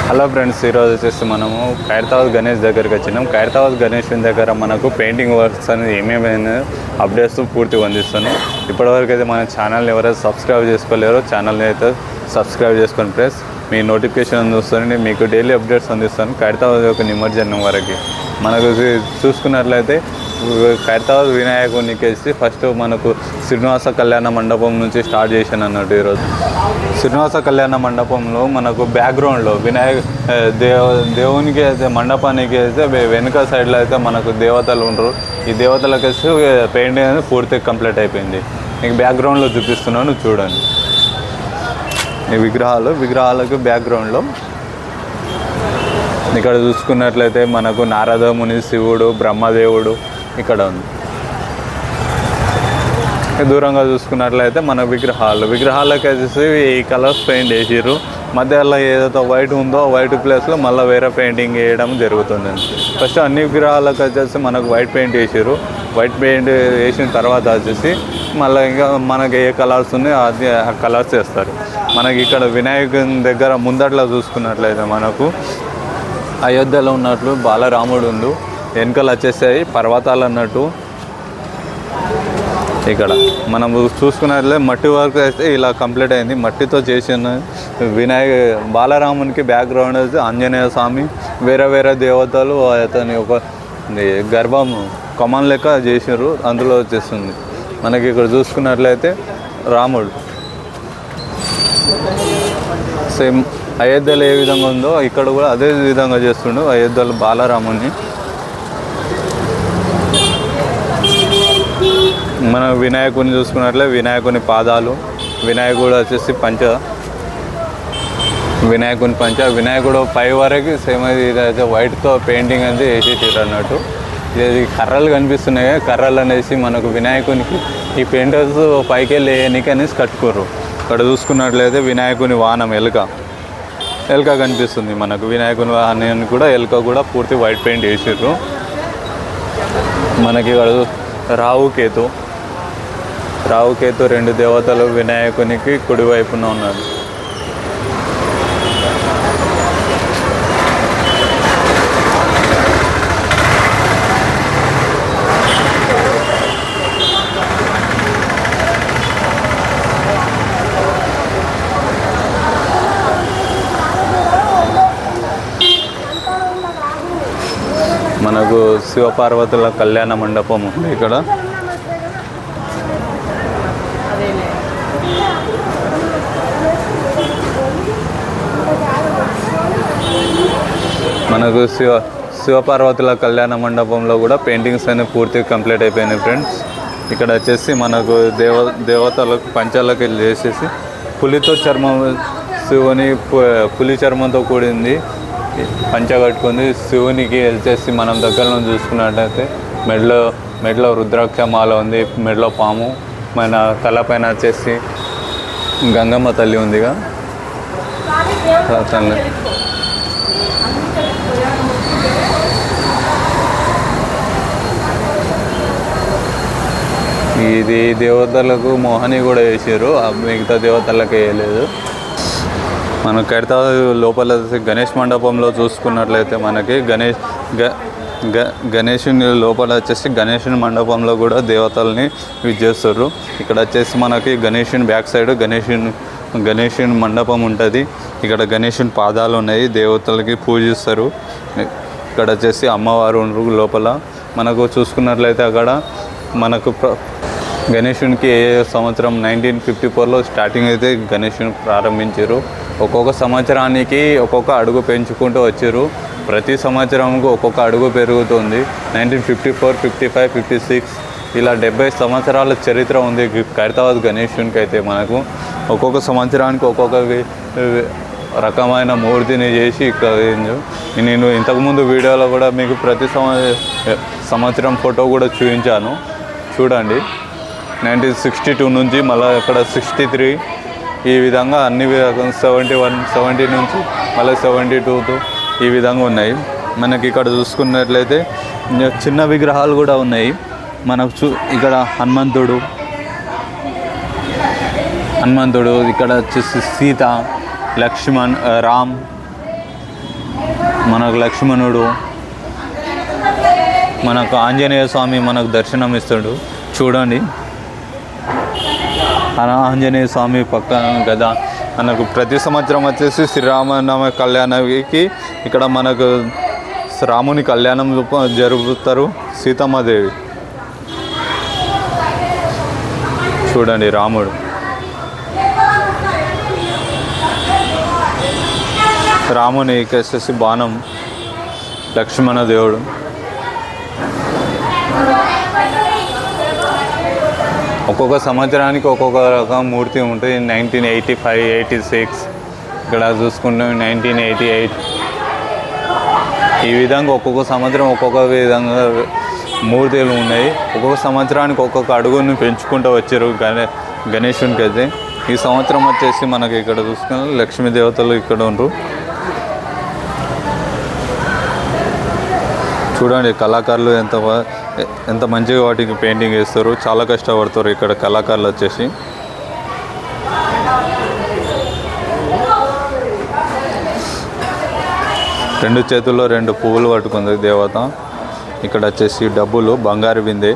Hello friends, ఈరోజు వచ్చేసి మనము ఖైరతాబాద్ గణేష్ దగ్గరికి వచ్చినాం. ఖైరతాబాద్ గణేష్ దగ్గర మనకు పెయింటింగ్ వర్క్స్ అనేది ఏమేమైనా అప్డేట్స్ పూర్తిగా అందిస్తాను. ఇప్పటివరకు అయితే మన ఛానల్ని ఎవరైతే సబ్స్క్రైబ్ చేసుకోలేరో ఛానల్ని అయితే సబ్స్క్రైబ్ చేసుకొని ప్లస్ మీ నోటిఫికేషన్ అందిస్తానండి. మీకు డైలీ అప్డేట్స్ అందిస్తాను. ఖైరతాబాద్ యొక్క నిమజ్జనం వరకు మనకు చూసుకున్నట్లయితే ఖైరతాబాద్ వినాయకునికి వచ్చి ఫస్ట్ మనకు శ్రీనివాస కళ్యాణ మండపం నుంచి స్టార్ట్ చేశాను అన్నట్టు. ఈరోజు శ్రీనివాస కళ్యాణ మండపంలో మనకు బ్యాక్గ్రౌండ్లో దేవునికి అయితే మండపానికి అయితే వెనుక సైడ్లో అయితే మనకు దేవతలు ఉండరు. ఈ దేవతలకు వచ్చి పెయింటింగ్ అనేది పూర్తిగా కంప్లీట్ అయిపోయింది. మీకు బ్యాక్గ్రౌండ్లో చూపిస్తున్నాను చూడండి. ఈ విగ్రహాలకు బ్యాక్గ్రౌండ్లో ఇక్కడ చూసుకున్నట్లయితే మనకు నారదముని, శివుడు, బ్రహ్మదేవుడు ఇక్కడ ఉంది. దూరంగా చూసుకున్నట్లయితే మన విగ్రహాలకు వచ్చేసి ఈ కలర్స్ పెయింట్ వేసారు. మధ్యలో ఏదైతే వైట్ ఉందో వైట్ ప్లేస్లో మళ్ళీ వేరే పెయింటింగ్ వేయడం జరుగుతుంది. ఫస్ట్ అన్ని విగ్రహాలకు వచ్చేసి మనకు వైట్ పెయింట్ వేసారు. వైట్ పెయింట్ వేసిన తర్వాత వచ్చేసి మళ్ళీ ఇంకా మనకి ఏ కలర్స్ ఉన్నాయో అది ఆ కలర్స్ వేస్తారు. మనకి ఇక్కడ వినాయకుని దగ్గర ముందట్లో చూసుకున్నట్లయితే మనకు అయోధ్యలో ఉన్నట్లు బాలరాముడు ఉంది. వెనకలు వచ్చేసాయి పర్వతాలు అన్నట్టు. ఇక్కడ మనం చూసుకున్నట్లయితే మట్టి వర్క్ అయితే ఇలా కంప్లీట్ అయింది. మట్టితో చేసిన బాలరామునికి బ్యాక్గ్రౌండ్ అయితే ఆంజనేయ స్వామి, వేరే దేవతలు అతని ఒక గర్భం కమన్ లెక్క చేసారు. అందులో వచ్చేస్తుంది మనకి. ఇక్కడ చూసుకున్నట్లయితే రాముడు సేమ్ అయోధ్యలో ఏ విధంగా ఉందో ఇక్కడ కూడా అదే విధంగా చేస్తుండు. అయోధ్యలో బాలరాముని మన వినాయకుని చూసుకున్నట్లే వినాయకుని పాదాలు, వినాయకుడు వచ్చేసి వినాయకుడు పై వరకు సేమ్ ఇదైతే వైట్తో పెయింటింగ్ అనేది వేసేసారు అన్నట్టు. ఇది కర్రలు కనిపిస్తున్నాయి. కర్రలు అనేసి మనకు వినాయకునికి ఈ పెయింటర్స్ పైకి వెళ్ళి వేయడానికి అనేసి కట్టుకోరు. ఇక్కడ చూసుకున్నట్లయితే వినాయకుని వాహనం ఎలుక కనిపిస్తుంది మనకు. వినాయకుని వాహనాన్ని కూడా ఎలుక కూడా పూర్తి వైట్ పెయింట్ వేసారు. మనకి ఇక్కడ రావుకేతు రెండు దేవతలు వినాయకునికి కుడివైపున ఉన్నారు. మనకు శివపార్వతుల కళ్యాణ మండపం ఉంది ఇక్కడ. మనకు శివపార్వతుల కళ్యాణ మండపంలో కూడా పెయింటింగ్స్ అనేవి పూర్తిగా కంప్లీట్ అయిపోయినాయి ఫ్రెండ్స్. ఇక్కడ వచ్చేసి మనకు దేవతలకు పంచాలకి చేసేసి శివుని పులి చర్మంతో కూడింది పంచ కట్టుకుంది. శివునికి వచ్చేసి మనం దగ్గర నుంచి చూసుకున్నట్టయితే మెడలో రుద్రాక్షమాల ఉంది, మెడలో పాము, మన తలపైన వచ్చేసి గంగమ్మ తల్లి ఉందిగా. ఇది దేవతలకు మోహని కూడా వేసారు, మిగతా దేవతలకు వేయలేదు. మనం ఖైరతాబాద్ లోపల గణేష్ మండపంలో చూసుకున్నట్లయితే మనకి గణేషుని లోపల వచ్చేసి గణేషుని మండపంలో కూడా దేవతల్ని యూజ్ చేస్తారు. ఇక్కడ వచ్చేసి మనకి గణేషుని బ్యాక్ సైడ్ గణేషుని మండపం ఉంటుంది. ఇక్కడ గణేషుని పాదాలు ఉన్నాయి, దేవతలకి పూజిస్తారు. ఇక్కడ వచ్చేసి అమ్మవారు లోపల మనకు చూసుకున్నట్లయితే అక్కడ మనకు గణేషునికి ఏ సంవత్సరం 1954లో స్టార్టింగ్ అయితే గణేషుని ప్రారంభించారు. ఒక్కొక్క సంవత్సరానికి ఒక్కొక్క అడుగు పెంచుకుంటూ వచ్చారు. ప్రతి సంవత్సరంకు ఒక్కొక్క అడుగు పెరుగుతుంది. 1954, 55, 56 ఇలా 70 సంవత్సరాల చరిత్ర ఉంది ఖైరతాబాద్ గణేషునికి. అయితే మనకు ఒక్కొక్క సంవత్సరానికి ఒక్కొక్క రకమైన మూర్తిని చేసి ఇక్కడ నేను ఇంతకుముందు వీడియోలో కూడా మీకు ప్రతి సంవత్సరం ఫోటో కూడా చూపించాను చూడండి. 1962 నుంచి మళ్ళీ ఇక్కడ 63 ఈ విధంగా అన్ని 71, 70 నుంచి మళ్ళీ 72 ఈ విధంగా ఉన్నాయి. మనకి ఇక్కడ చూసుకున్నట్లయితే చిన్న విగ్రహాలు కూడా ఉన్నాయి మనకు. ఇక్కడ హనుమంతుడు, ఇక్కడ వచ్చేసి సీత, లక్ష్మణ్, రామ్ మనకు లక్ష్మణుడు, మనకు ఆంజనేయ స్వామి మనకు దర్శనం ఇస్తాడు చూడండి. ఆంజనేయ స్వామి పక్కన కదా మనకు ప్రతి సంవత్సరం వచ్చేసి శ్రీరామనవమి కళ్యాణానికి ఇక్కడ మనకు రాముని కళ్యాణం జరుపుతారు. సీతమ్మదేవి చూడండి, రాముడు రాముని వచ్చేసి బాణం లక్ష్మణ దేవుడు. ఒక్కొక్క సంవత్సరానికి ఒక్కొక్క రకం మూర్తి ఉంటుంది. 1985, 86 ఇక్కడ చూసుకుంటే 1988 ఈ విధంగా ఒక్కొక్క సంవత్సరం ఒక్కొక్క విధంగా మూర్తులు ఉన్నాయి. ఒక్కొక్క సంవత్సరానికి ఒక్కొక్క అడుగుని పెంచుకుంటూ వచ్చారు గణేశునికి అయితే. ఈ సంవత్సరం వచ్చేసి మనకి ఇక్కడ చూసుకుని లక్ష్మీ దేవతలు ఇక్కడ ఉండరు. చూడండి కళాకారులు ఎంత మంచిగా వాటికి పెయింటింగ్ వేస్తారు, చాలా కష్టపడతారు ఇక్కడ కళాకారులు వచ్చేసి. రెండు చేతుల్లో 2 పువ్వులు పట్టుకుంది దేవత. ఇక్కడ వచ్చేసి డబ్బులు, బంగారు బిందె.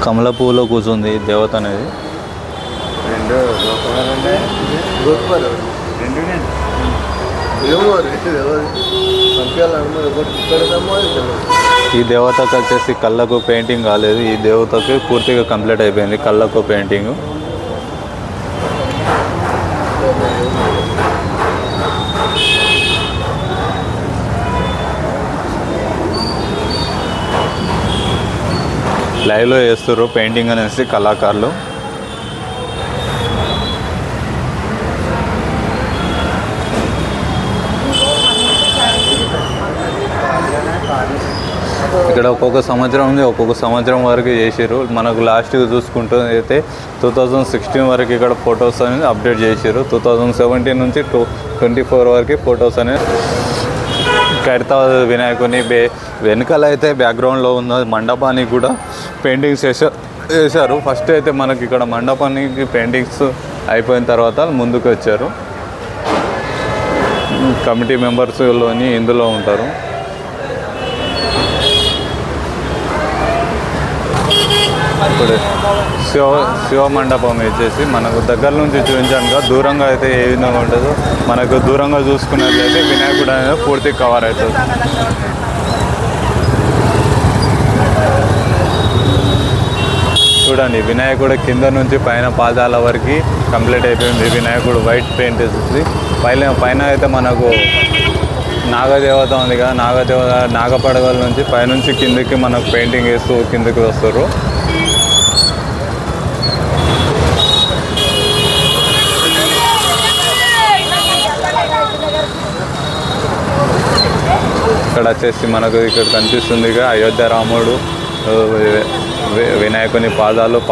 కమల పువ్వులో కూర్చుంది దేవత అనేది. ఈ దేవతకు వచ్చేసి కళ్ళకు పెయింటింగ్ కాలేదు. ఈ దేవతకి పూర్తిగా కంప్లీట్ అయిపోయింది కళ్ళకు పెయింటింగ్. లైవ్లో వేస్తారు పెయింటింగ్ అనేసి కళాకారులు. ఇక్కడ ఒక్కొక్క సంవత్సరం ఉంది, ఒక్కొక్క సంవత్సరం వరకు చేసారు. మనకు లాస్ట్గా చూసుకుంటూ అయితే 2016 వరకు ఇక్కడ ఫొటోస్ అనేది అప్డేట్ చేసారు. 2017 నుంచి 24 వరకు ఫొటోస్ అనేది. కడతా వినాయకుని వెనకాల అయితే బ్యాక్గ్రౌండ్లో ఉన్న మండపానికి కూడా పెయింటింగ్స్ వేశారు. ఫస్ట్ అయితే మనకి ఇక్కడ మండపానికి పెయింటింగ్స్ అయిపోయిన తర్వాత ముందుకు వచ్చారు. కమిటీ మెంబర్స్లోని ఇందులో ఉంటారు. ఇప్పుడు శివ మండపం వచ్చేసి మనకు దగ్గర నుంచి చూపించాను. దూరంగా అయితే ఏ విధంగా ఉంటుందో మనకు దూరంగా చూసుకున్నట్లయితే వినాయకుడు అనేది పూర్తి కవర్ అవుతుంది. చూడండి వినాయకుడు కింద నుంచి పైన పాదాల వరకు కంప్లీట్ అయిపోయింది. వినాయకుడు వైట్ పెయింట్ వేసేసి పైన అయితే మనకు నాగదేవత ఉంది కదా, నాగపడగల నుంచి పైనుంచి కిందకి మనకు పెయింటింగ్ వేస్తూ కిందకి వస్తారు. ఇక్కడ వచ్చేసి మనకు ఇక్కడ కనిపిస్తుంది అయోధ్య రాముడు, వినాయకుని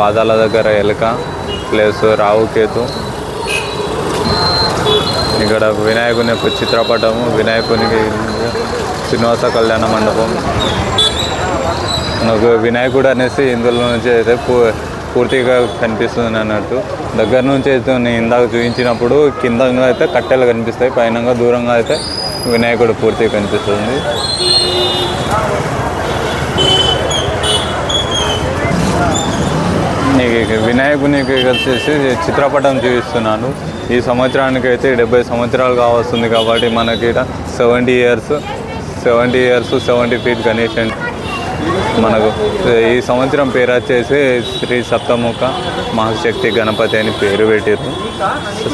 పాదాల దగ్గర ఎలుక ప్లస్ రావుకేతు. ఇక్కడ వినాయకుని యొక్క చిత్రపటము, వినాయకునికి శ్రీనివాస కళ్యాణ మండపం. మనకు వినాయకుడు అనేసి ఇందులో నుంచి అయితే పూర్తిగా కనిపిస్తుంది అన్నట్టు. దగ్గర నుంచి అయితే నేను ఇందాక చూపించినప్పుడు కింద అయితే కట్టెలు కనిపిస్తాయి, పైన దూరంగా అయితే వినాయకుడు పూర్తిగా కనిపిస్తుంది. వినాయకునికి వచ్చేసి చిత్రపటం చూపిస్తున్నాను. ఈ సంవత్సరానికి అయితే 70 సంవత్సరాలు కావస్తుంది కాబట్టి మనకి 70 ఇయర్స్ 70 ఫీట్ గణేష్. మనకు ఈ సంవత్సరం పేరు వచ్చేసి శ్రీ సప్తముఖ మహాశక్తి గణపతి అని పేరు పెట్టారు.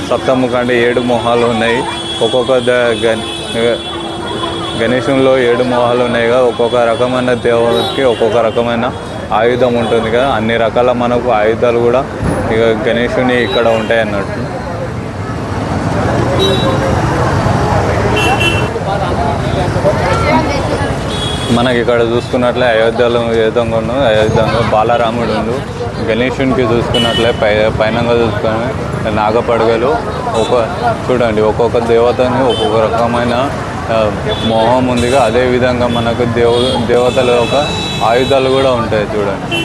సప్తముఖ అంటే 7 మొహాలు ఉన్నాయి. ఒక్కొక్క గణేశంలో 7 మొహాలు ఉన్నాయి కదా. ఒక్కొక్క రకమైన దేవుడికి ఒక్కొక్క రకమైన ఆయుధం ఉంటుంది కదా. అన్ని రకాల మనకు ఆయుధాలు కూడా ఇక గణేశుని ఇక్కడ ఉంటాయి అన్నట్టు. మనకి ఇక్కడ చూసుకున్నట్లే అయోధ్యలో అయోధ్యలో బాలరాముడు ఉండు. గణేశునికి చూసుకున్నట్లే పైన చూసుకుని నాగపడగలు చూడండి. ఒక్కొక్క దేవతని ఒక్కొక్క రకమైన మోహం ఉందిగా. అదేవిధంగా మనకు దేవతల యొక్క ఆయుధాలు కూడా ఉంటాయి చూడండి.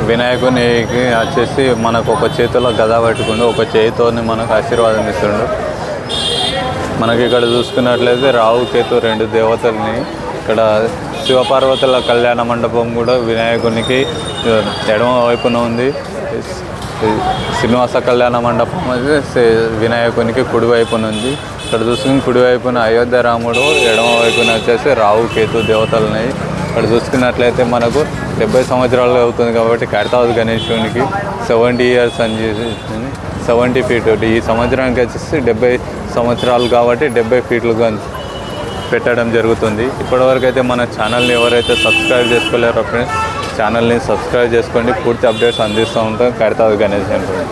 వినాయకునికి వచ్చేసి మనకు ఒక చేతిలో గద పట్టుకుంటూ ఒక చేతితోని మనకు ఆశీర్వాదం ఇస్తుండు. మనకి ఇక్కడ చూసుకున్నట్లయితే రావు కేతు రెండు దేవతల్ని, ఇక్కడ శివపార్వతుల కళ్యాణ మండపం కూడా వినాయకునికి ఎడమ వైపున ఉంది. శ్రీనివాస కళ్యాణ మండపం అయితే వినాయకునికి కుడివైపున ఉంది. ఇక్కడ చూసుకుని కుడివైపున అయోధ్య రాముడు, ఎడమ వైపున వచ్చేసి రావు కేతు దేవతలు ఉన్నాయి. ఇక్కడ చూసుకున్నట్లయితే మనకు 70 సంవత్సరాలు అవుతుంది కాబట్టి కడతావతి గణేశునికి 70 years అని చేసి 70 feet. ఈ సంవత్సరానికి వచ్చేసి 70 సంవత్సరాలు కాబట్టి 70 feet పెట్టడం జరుగుతుంది. ఇప్పటివరకు అయితే మన ఛానల్ని ఎవరైతే సబ్స్క్రైబ్ చేసుకోలేరో ఫ్రెండ్స్ ఛానల్ని సబ్స్క్రైబ్ చేసుకోండి. పూర్తి అప్డేట్స్ అందిస్తూ ఉంటాం కడతావతి గణేశ్.